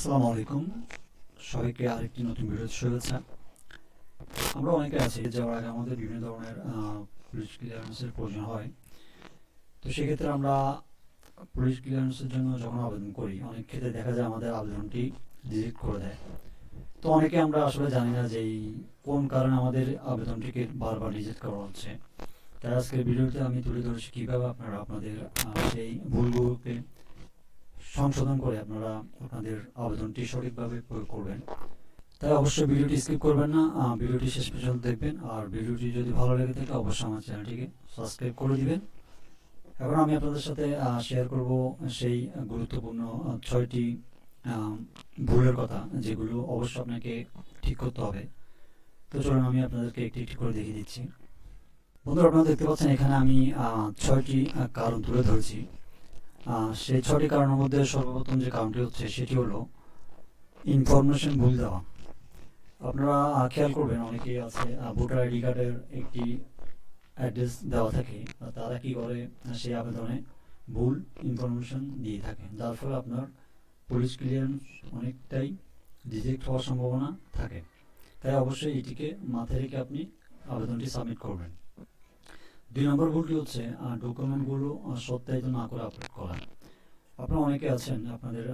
আসসালামু আলাইকুম, সবাইকে আরেকটি নতুন ভিডিও শুভেচ্ছা। আমরা অনেকে আছি যাওয়ার আগে আমাদের বিভিন্ন ধরনের পুলিশ ক্লিয়ারেন্সের প্রয়োজন হয়। তো সেক্ষেত্রে আমরা পুলিশ ক্লিয়ারেন্সের জন্য যখন আবেদন করি, অনেক ক্ষেত্রে দেখা যায় আমাদের আবেদনটি রিজেক্ট করে দেয়। তো অনেকে আমরা আসলে জানি না যে কোন কারণে আমাদের আবেদনটিকে বারবার রিজেক্ট করা হচ্ছে। তাই আজকের ভিডিওতে আমি তুলে ধরেছি কীভাবে আপনারা আপনাদের সেই ভুলগুলোকে সংশোধন করে আপনারা আপনাদের আবেদনটি সঠিকভাবে প্রয়োগ করবেন। তাই অবশ্যই ভিডিওটি স্কিপ করবেন না, ভিডিওটি শেষ পর্যন্ত দেখবেন। আর ভিডিওটি যদি ভালো লেগে থাকে অবশ্যই আমার চ্যানেলটিকে সাবস্ক্রাইব করে দিবেন। এখন আমি আপনাদের সাথে শেয়ার করব সেই গুরুত্বপূর্ণ 6টি ভুলের কথা, যেগুলো অবশ্যই আপনাকে ঠিক করতে হবে। তো চলুন আমি আপনাদেরকে একটি একটি করে দেখিয়ে দিচ্ছি। বন্ধুরা, আপনারা দেখতে পাচ্ছেন এখানে আমি 6টি কারণ তুলে ধরেছি। সেই 6টি কারণের মধ্যে সর্বপ্রথম যে কারণটি হচ্ছে সেটি হলো ইনফরমেশন ভুল দেওয়া। আপনারা খেয়াল করবেন, অনেকেই আছে ভোটার আইডি কার্ডের একটি অ্যাড্রেস দেওয়া থাকে, তারা কি করে সেই আবেদনে ভুল ইনফরমেশন দিয়ে থাকে, যার ফলে আপনার পুলিশ ক্লিয়ারেন্স অনেকটাই রিজেক্ট হওয়ার সম্ভাবনা থাকে। তাই অবশ্যই এটিকে মাথায় রেখে আপনি আবেদনটি সাবমিট করবেন। 2 নম্বর ভুলটি হচ্ছে ডকুমেন্টগুলো সত্যায়িত না করে আপলোড করা। আপনারা অনেকে আছেন আপনাদের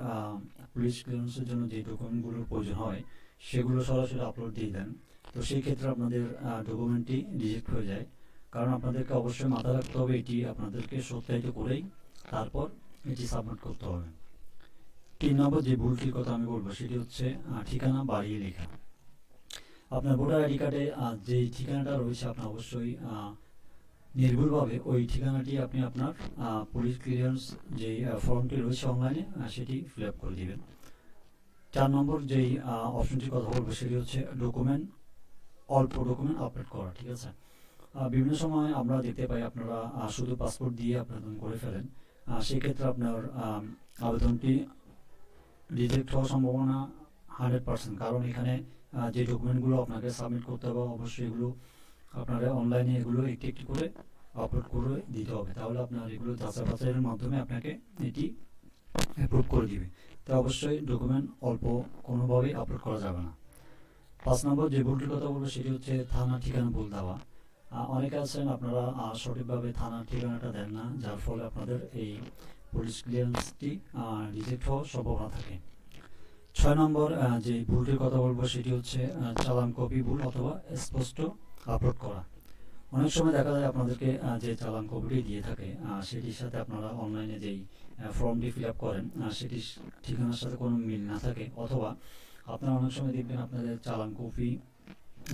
পুলিশ ক্লিয়ারেন্সের জন্য যে ডকুমেন্টগুলোর প্রয়োজন হয় সেগুলো সরাসরি আপলোড দিয়ে দেন। তো সেই ক্ষেত্রে আপনাদের ডকুমেন্টটি রিজেক্ট হয়ে যায়, কারণ আপনাদেরকে অবশ্যই মাথায় রাখতে হবে এটি আপনাদেরকে সত্যায়িত করেই তারপর এটি সাবমিট করতে হবে। 3 নম্বর যে ভুলটির কথা আমি বলবো সেটি হচ্ছে ঠিকানা বাড়িয়ে লেখা। আপনার ভোটার আইডি কার্ডে যেই ঠিকানাটা রয়েছে আপনি অবশ্যই নির্ভুলভাবে ওই ঠিকানাটি আপনি আপনার পুলিশ ক্লিয়ারেন্স যে ফর্মটি রয়েছে অনলাইনে সেটি ফিল আপ করে দিবেন। 4 নম্বর যেই অপশনটির কথা বলবো সেটি হচ্ছে অল্প ডকুমেন্ট আপলোড করা। ঠিক আছে, বিভিন্ন সময় আমরা দেখতে পাই আপনারা শুধু পাসপোর্ট দিয়ে আবেদন করে ফেলেন। সেক্ষেত্রে আপনার আবেদনটি রিজেক্ট হওয়ার সম্ভাবনা 100%, কারণ এখানে যে ডকুমেন্টগুলো আপনাকে সাবমিট করতে হবে অবশ্যই এগুলো আপনারা অনলাইনে এগুলো একটি একটি করে আপলোড করে দিতে হবে। তাহলে আপনার এগুলো যাচাই বাছাইয়ের মাধ্যমে আপনাকে এটি অ্যাপ্রুভ করে দিবে। তাই অবশ্যই ডকুমেন্ট অল্প কোনোভাবেই আপলোড করা যাবে না। 5 নম্বর যে ভুলটির কথা বলবো সেটি হচ্ছে থানা ঠিকানা ভুল দেওয়া। অনেকে আছেন আপনারা সঠিকভাবে থানার ঠিকানাটা দেন না, যার ফলে আপনাদের এই পুলিশ ক্লিয়ারেন্সটি রিজেক্ট হওয়ার সম্ভাবনা থাকে। 6 নম্বর যে ভুলটির কথা বলবো সেটি হচ্ছে চালান কপি ভুল অথবা স্পষ্ট আপলোড করা। অনেক সময় দেখা যায় আপনাদেরকে যে চালান কপিটি দিয়ে থাকে সেটির সাথে আপনারা অনলাইনে যেই ফর্মটি ফিল আপ করেন সেটির ঠিকানার সাথে কোনো মিল না থাকে, অথবা আপনারা অনেক সময় দেখবেন আপনাদের চালান কপি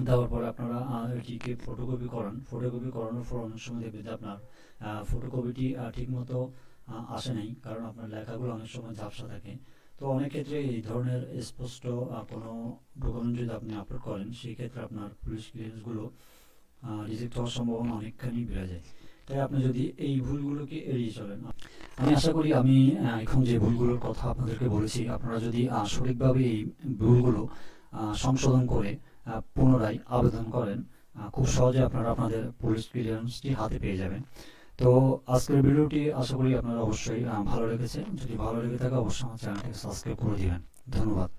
দেওয়ার পরে আপনারা এটিকে ফটোকপি করান। ফটোকপি করানোর পর অনেক সময় দেখবেন যে আপনার ফটোকপিটি ঠিকমতো আসে নাই, কারণ আপনার লেখাগুলো অনেক সময় ঝাপসা থাকে। তো অনেক ক্ষেত্রে এই ধরনের স্পষ্ট কোনো ডকুমেন্ট যদি আপনি আপলোড করেন সেই ক্ষেত্রে আপনার পুলিশ ক্লিয়ারেন্সগুলো রিজেক্ট হওয়ার সম্ভাবনা অনেকখানি বেড়ে যায়। তাই আপনি যদি এই ভুলগুলোকে এড়িয়ে চলেন, আমি আশা করি আমি এখন যে ভুলগুলোর কথা আপনাদেরকে বলেছি আপনারা যদি সঠিকভাবে এই ভুলগুলো সংশোধন করে পুনরায় আবেদন করেন, খুব সহজে আপনারা আপনাদের পুলিশ ক্লিয়ারেন্সটি হাতে পেয়ে যাবেন। তো আজকের ভিডিওটি আশা করি আপনারা অবশ্যই ভালো লেগেছে। যদি ভালো লেগে থাকে অবশ্যই আমার চ্যানেলটিকে সাবস্ক্রাইব করে দিবেন। ধন্যবাদ।